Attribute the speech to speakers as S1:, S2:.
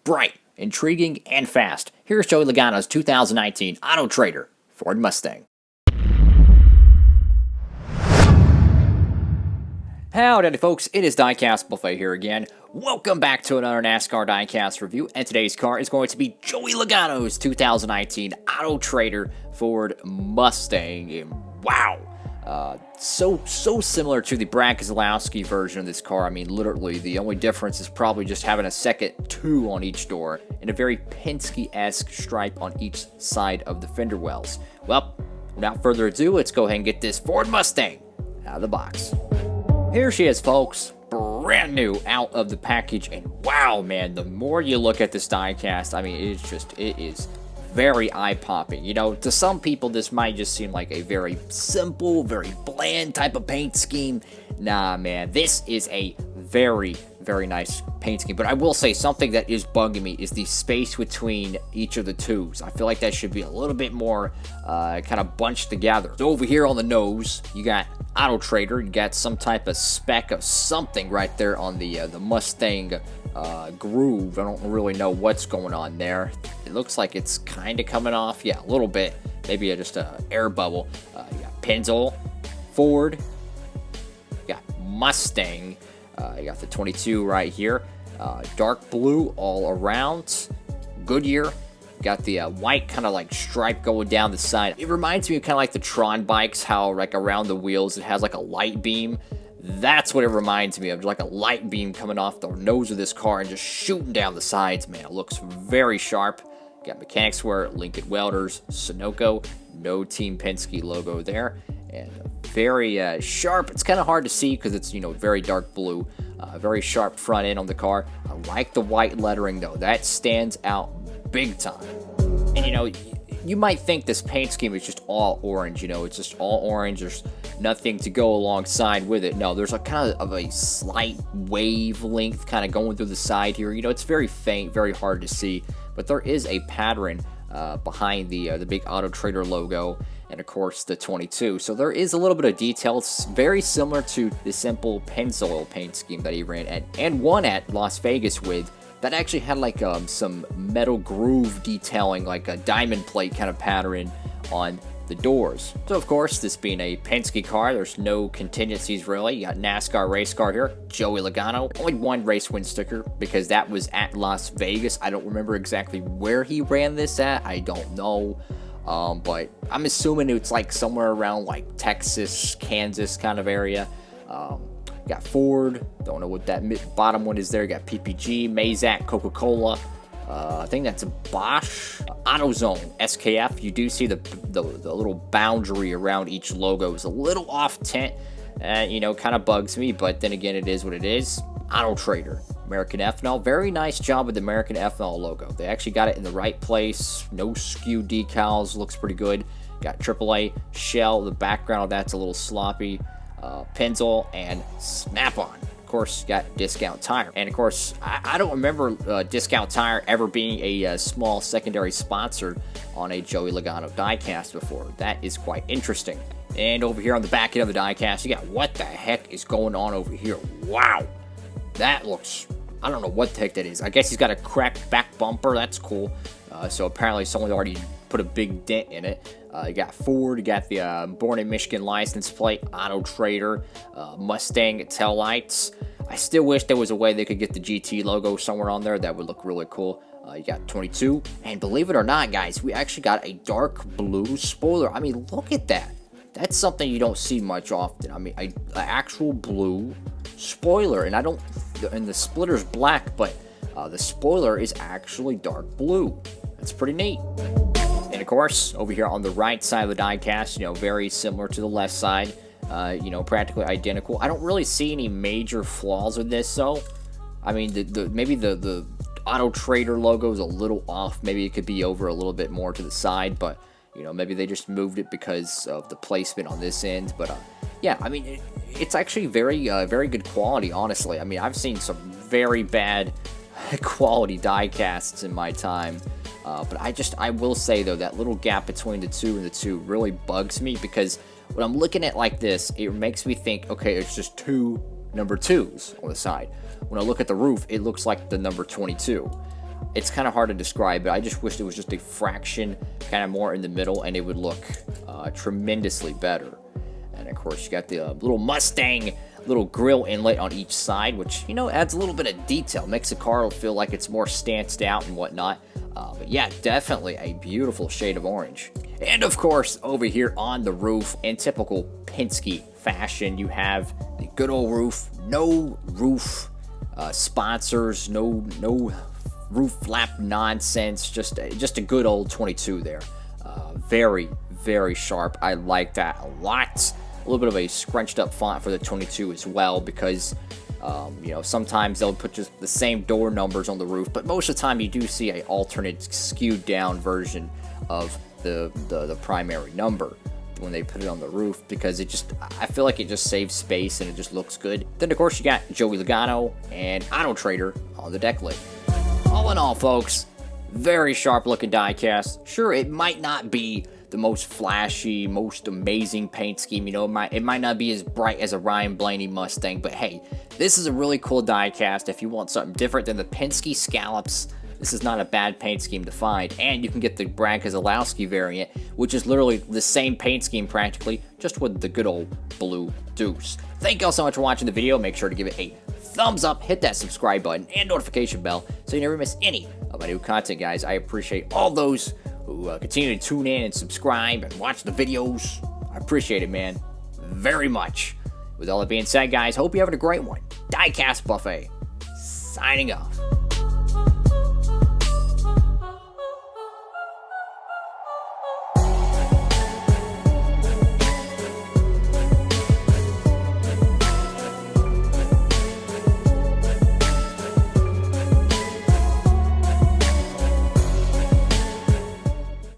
S1: bright, intriguing, and fast. Here's Joey Logano's 2019 Auto Trader Ford Mustang. Howdy folks, it is Diecastbuffet here again. Welcome back to another NASCAR Diecast review, and today's car is going to be Joey Logano's 2019 Auto Trader Ford Mustang. And wow, so similar to the Brad Keselowski version of this car. I mean, literally, the only difference is probably just having a second 2 on each door and a very Penske-esque stripe on each side of the fender wells. Well, without further ado, let's go ahead and get this Ford Mustang out of the box. Here she is, folks, brand new out of the package, and wow, man, the more you look at this diecast, I mean, it is very eye-popping. You know, to some people, this might just seem like a very simple, very bland type of paint scheme. Nah, man, this is a very nice paint scheme. But I will say something that is bugging me is the space between each of the tubes. I feel like that should be a little bit more kind of bunched together. So over here on the nose, you got Auto Trader. You got some type of speck of something right there on the Mustang groove. I don't really know what's going on there. It looks like it's kind of coming off. Yeah, a little bit. Maybe just an air bubble. You got Pennzoil, Ford, you got Mustang. You got the 22 right here. Dark blue all around. Goodyear. Got the white kind of like stripe going down the side. It reminds me of kind of like the Tron bikes, how like around the wheels it has like a light beam. That's what it reminds me of, like a light beam coming off the nose of this car and just shooting down the sides, man. It looks very sharp. Got mechanics wear, Lincoln Welders, Sunoco, no Team Penske logo there. And very sharp. It's kind of hard to see because it's, you know, very dark blue. Very sharp front end on the car. I like the white lettering though. That stands out big time. And you know, you might think this paint scheme is just all orange. You know, it's just all orange. There's nothing to go alongside with it. No, there's a kind of a slight wavelength kind of going through the side here. You know, it's very faint, very hard to see. But there is a pattern behind the big Auto Trader logo, and of course the 22. So there is a little bit of detail. It's very similar to the simple Pennzoil paint scheme that he ran at and won at Las Vegas with. That actually had like some metal groove detailing, like a diamond plate kind of pattern on the doors. So of course, this being a Penske car, there's no contingencies really. You got NASCAR race car here, Joey Logano. Only one race win sticker because that was at Las Vegas. I don't remember exactly where he ran this at. I don't know. But I'm assuming it's like somewhere around like Texas, Kansas kind of area. Got Ford, don't know what that bottom one is there. You got PPG, Mazak, Coca-Cola. I think that's a Bosch. AutoZone, SKF. You do see the little boundary around each logo is a little off tint. You know, kind of bugs me, but then again, it is what it is. Auto Trader, American Ethanol. Very nice job with the American Ethanol logo. They actually got it in the right place. No skew decals. Looks pretty good. Got AAA, Shell. The background of that's a little sloppy. Pennzoil, and Snap-on. Of course, got Discount Tire. And of course, I don't remember Discount Tire ever being a small secondary sponsor on a Joey Logano diecast before. That is quite interesting. And over here on the back end of the diecast, you got what the heck is going on over here. Wow. That looks, I don't know what the heck that is. I guess he's got a cracked back bumper. That's cool. So apparently someone already put a big dent in it. You got Ford, you got the Born in Michigan license plate, Auto Trader, Mustang taillights. I still wish there was a way they could get the GT logo somewhere on there. That would look really cool. You got 22. And believe it or not, guys, we actually got a dark blue spoiler. I mean, look at that. That's something you don't see much often. I mean, an actual blue spoiler. And the splitter's black, but the spoiler is actually dark blue. That's pretty neat. And of course, over here on the right side of the diecast, you know, very similar to the left side, you know, practically identical. I don't really see any major flaws with this, though. I mean, maybe the Auto Trader logo is a little off. Maybe it could be over a little bit more to the side, but, you know, maybe they just moved it because of the placement on this end. But, yeah, I mean, it's actually very good quality, honestly. I mean, I've seen some very bad quality diecasts in my time. But I will say, though, that little gap between the 2 and the 2 really bugs me because when I'm looking at like this, it makes me think, okay, it's just 2 number 2s on the side. When I look at the roof, it looks like the number 22. It's kind of hard to describe, but I just wish it was just a fraction kind of more in the middle, and it would look tremendously better. And of course, you got the little Mustang little grill inlet on each side, which, you know, adds a little bit of detail, makes the car feel like it's more stanced out and whatnot. But yeah, definitely a beautiful shade of orange. And of course, over here on the roof, in typical Penske fashion, you have the good old roof, no roof sponsors, no roof flap nonsense, just a good old 22 there. Very, very sharp. I like that a lot. A little bit of a scrunched up font for the 22 as well, because you know, sometimes they'll put just the same door numbers on the roof, but most of the time you do see a alternate skewed down version of the primary number when they put it on the roof, because it just, I feel like it just saves space and it just looks good. Then of course you got Joey Logano and AutoTrader on the deck lid. All in all, folks, very sharp looking diecast. Sure, it might not be the most flashy, most amazing paint scheme, you know, it might not be as bright as a Ryan Blaney Mustang, but hey, this is a really cool diecast. If you want something different than the Penske scallops, this is not a bad paint scheme to find. And you can get the Brad Keselowski variant, which is literally the same paint scheme practically, just with the good old blue deuce. Thank you all so much for watching the video. Make sure to give it a thumbs up, hit that subscribe button and notification bell so you never miss any of my new content, guys. I appreciate all those who continue to tune in and subscribe and watch the videos. I appreciate it, man, very much. With all that being said, guys, hope you're having a great one. Diecast Buffet, signing off.